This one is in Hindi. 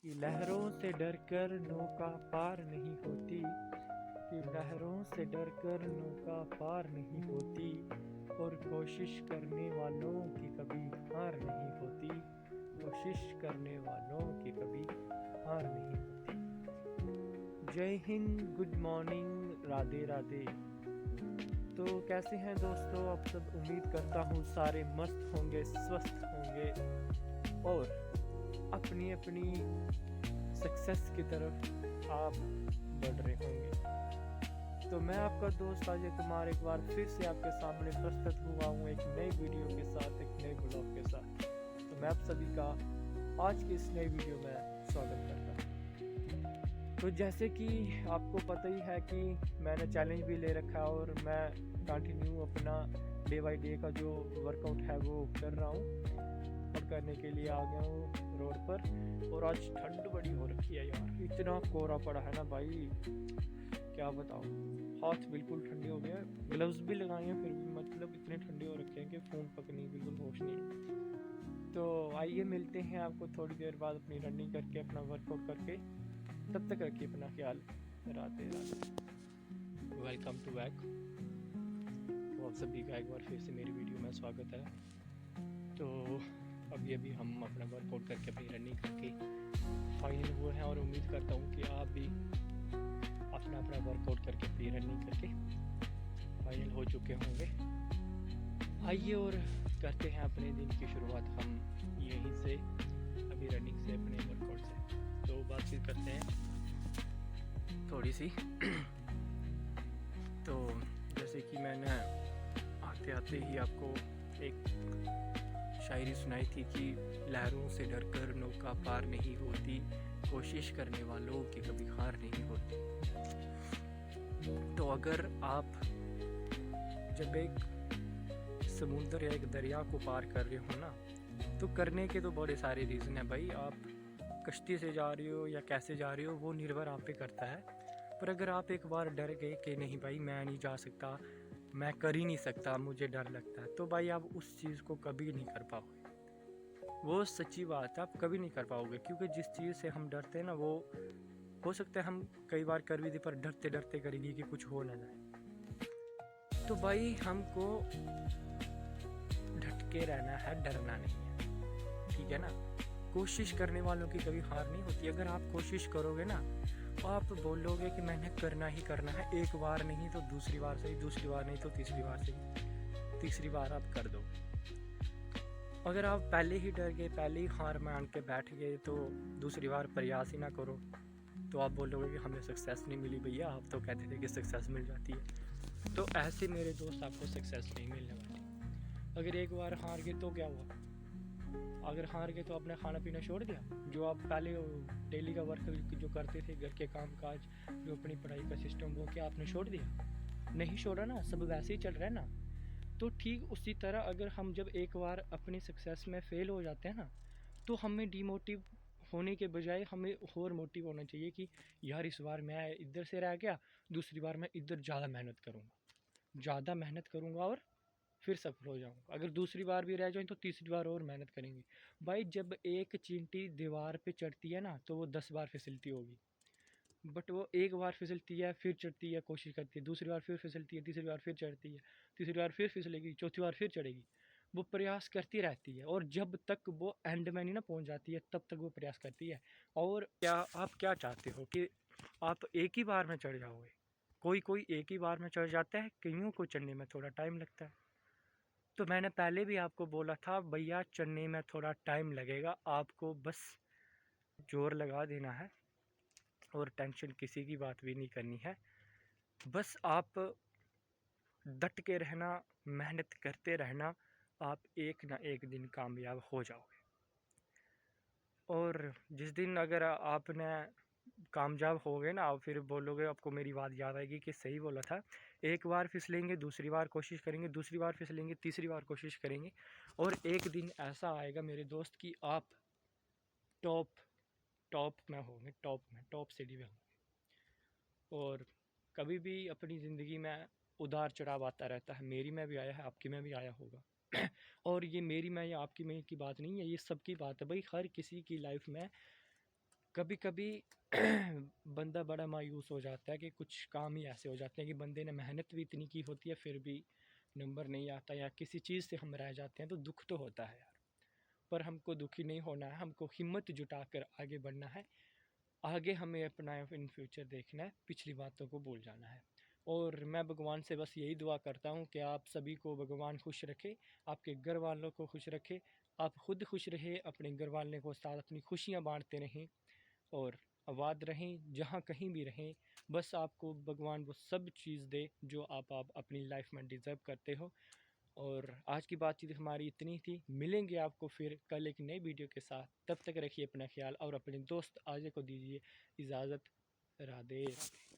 कि लहरों से डरकर नौका पार नहीं होती, कि लहरों से डरकर नौका पार नहीं होती, और कोशिश करने वालों की कभी हार नहीं होती, कोशिश करने वालों की कभी हार नहीं होती। जय हिंद, गुड मॉर्निंग, राधे राधे। तो कैसे हैं दोस्तों आप सब? उम्मीद करता हूँ सारे मस्त होंगे, स्वस्थ होंगे और अपनी अपनी सक्सेस की तरफ आप बढ़ रहे होंगे। तो मैं आपका दोस्त अजय कुमार एक बार फिर से आपके सामने प्रस्तुत हुआ हूँ एक नई वीडियो के साथ, एक नए ब्लॉग के साथ। तो मैं आप सभी का आज की इस नई वीडियो में स्वागत करता हूँ। तो जैसे कि आपको पता ही है कि मैंने चैलेंज भी ले रखा है और मैं कंटिन्यू अपना डे बाई डे का जो वर्कआउट है वो कर रहा हूँ और करने के लिए आ गया हूँ रोड पर। और आज ठंड बड़ी हो रखी है यार, इतना कोहरा पड़ा है ना भाई, क्या बताऊँ। हाथ बिल्कुल ठंडे हो गए, ग्लव्स भी लगाए हैं फिर भी मतलब इतने ठंडे हो रखे हैं कि फ़ोन पकड़ने की बिल्कुल होश नहीं है। तो आइए मिलते हैं आपको थोड़ी देर बाद अपनी रनिंग करके, अपना वर्कआउट करके। तब तक रखिए अपना ख्याल। Radhe Radhe. Welcome to back. तो आप सभी का एक बार फिर से मेरी वीडियो में स्वागत है। तो अभी हम अपना वर्कआउट करके, अपनी रनिंग करके फाइनल हुए हैं और उम्मीद करता हूँ कि आप भी अपना वर्कआउट करके, अपनी रनिंग करके फाइनल हो चुके होंगे। आइए और करते हैं अपने दिन की शुरुआत हम यहीं से, अभी रनिंग से, अपने वर्कआउट से। तो बातचीत करते हैं थोड़ी सी। तो जैसे कि मैंने आते आते ही आपको एक शायरी सुनाई थी कि लहरों से डरकर नौका पार नहीं होती, कोशिश करने वालों की कभी हार नहीं होती। तो अगर आप जब एक समुंदर या एक दरिया को पार कर रहे हो ना, तो करने के तो बड़े सारे रीज़न है भाई। आप कश्ती से जा रहे हो या कैसे जा रहे हो वो निर्भर आप पे करता है। पर अगर आप एक बार डर गए कि नहीं भाई मैं नहीं जा सकता, मैं कर ही नहीं सकता, मुझे डर लगता है, तो भाई आप उस चीज़ को कभी नहीं कर पाओगे। वो सच्ची बात है, आप कभी नहीं कर पाओगे। क्योंकि जिस चीज़ से हम डरते हैं ना, वो हो सकता है हम कई बार कर भी दे, पर डरते डरते करेंगे कि कुछ हो ना जाए। तो भाई हमको ढट के रहना है, डरना नहीं है, ठीक है ना। कोशिश करने वालों की कभी हार नहीं होती। अगर आप कोशिश करोगे ना, आप बोलोगे कि मैंने करना ही करना है, एक बार नहीं तो दूसरी बार सही, दूसरी बार नहीं तो तीसरी बार सही, तीसरी बार आप कर दो। अगर आप पहले ही डर गए, पहले ही हार मान के बैठ गए, तो दूसरी बार प्रयास ही ना करो, तो आप बोलोगे कि हमें सक्सेस नहीं मिली। भैया आप तो कहते थे कि सक्सेस मिल जाती है। तो ऐसे मेरे दोस्त आपको सक्सेस नहीं मिलने वाली। अगर एक बार हार गए तो क्या हुआ? अगर हार गए तो आपने खाना पीना छोड़ दिया? जो आप पहले डेली का वर्क जो करते थे, घर के काम काज, जो अपनी पढ़ाई का सिस्टम, वो क्या आपने छोड़ दिया? नहीं छोड़ा ना, सब वैसे ही चल रहा है ना। तो ठीक उसी तरह अगर हम जब एक बार अपनी सक्सेस में फेल हो जाते हैं ना, तो हमें डिमोटिव होने के बजाय हमें और मोटिव होना चाहिए कि यार इस बार मैं इधर से रह गया, दूसरी बार मैं इधर ज़्यादा मेहनत करूँगा, ज़्यादा मेहनत करूँगा और फिर सफल हो जाऊँगा। अगर दूसरी बार भी रह जाए तो तीसरी बार और मेहनत करेंगे। भाई जब एक चींटी दीवार पे चढ़ती है ना, तो वो 10 बार फिसलती होगी, बट वो एक बार फिसलती है, फिर चढ़ती है, कोशिश करती है, दूसरी बार फिर फिसलती है, तीसरी बार फिर चढ़ती है, तीसरी बार फिर फिसलेगी, चौथी बार फिर चढ़ेगी। वो प्रयास करती रहती है और जब तक वो एंड में नहीं ना पहुंच जाती है, तब तक वो प्रयास करती है। और क्या आप क्या चाहते हो कि आप एक ही बार में चढ़ जाओगे? कोई कोई एक ही बार में चढ़ जाता है, कईयों को चढ़ने में थोड़ा टाइम लगता है। तो मैंने पहले भी आपको बोला था भैया, चढ़ने में थोड़ा टाइम लगेगा, आपको बस जोर लगा देना है और टेंशन किसी की बात भी नहीं करनी है। बस आप डट के रहना, मेहनत करते रहना, आप एक ना एक दिन कामयाब हो जाओगे। और जिस दिन अगर आपने कामयाब हो गए ना, आप फिर बोलोगे, आपको मेरी बात याद आएगी कि सही बोला था। एक बार फिसलेंगे, दूसरी बार कोशिश करेंगे, दूसरी बार फिसलेंगे, तीसरी बार कोशिश करेंगे, और एक दिन ऐसा आएगा मेरे दोस्त कि आप टॉप टॉप में होंगे, टॉप सीढ़ी में होंगे। और कभी भी अपनी ज़िंदगी में उतार चढ़ाव आता रहता है, मेरी में भी आया है, आपकी में भी आया होगा। और ये मेरी में या आपकी में की बात नहीं है, ये सबकी बात है भाई। हर किसी की लाइफ में कभी कभी बंदा बड़ा मायूस हो जाता है कि कुछ काम ही ऐसे हो जाते हैं कि बंदे ने मेहनत भी इतनी की होती है फिर भी नंबर नहीं आता या किसी चीज़ से हम रह जाते हैं तो दुख तो होता है यार। पर हमको दुखी नहीं होना है, हमको हिम्मत जुटाकर आगे बढ़ना है। आगे हमें अपना इन फ्यूचर देखना है, पिछली बातों को भूल जाना है। और मैं भगवान से बस यही दुआ करता हूँ कि आप सभी को भगवान खुश रखे, आपके घर वालों को खुश रखे, आप खुद खुश रहे, अपने घर वालों को साथ अपनी खुशियाँ बांटते रहें और आबाद रहें जहाँ कहीं भी रहें। बस आपको भगवान वो सब चीज़ दे जो आप अपनी लाइफ में डिज़र्व करते हो। और आज की बातचीत हमारी इतनी थी, मिलेंगे आपको फिर कल एक नई वीडियो के साथ। तब तक रखिए अपना ख्याल और अपने दोस्त आजे को दीजिए इजाज़त। राधे राधे।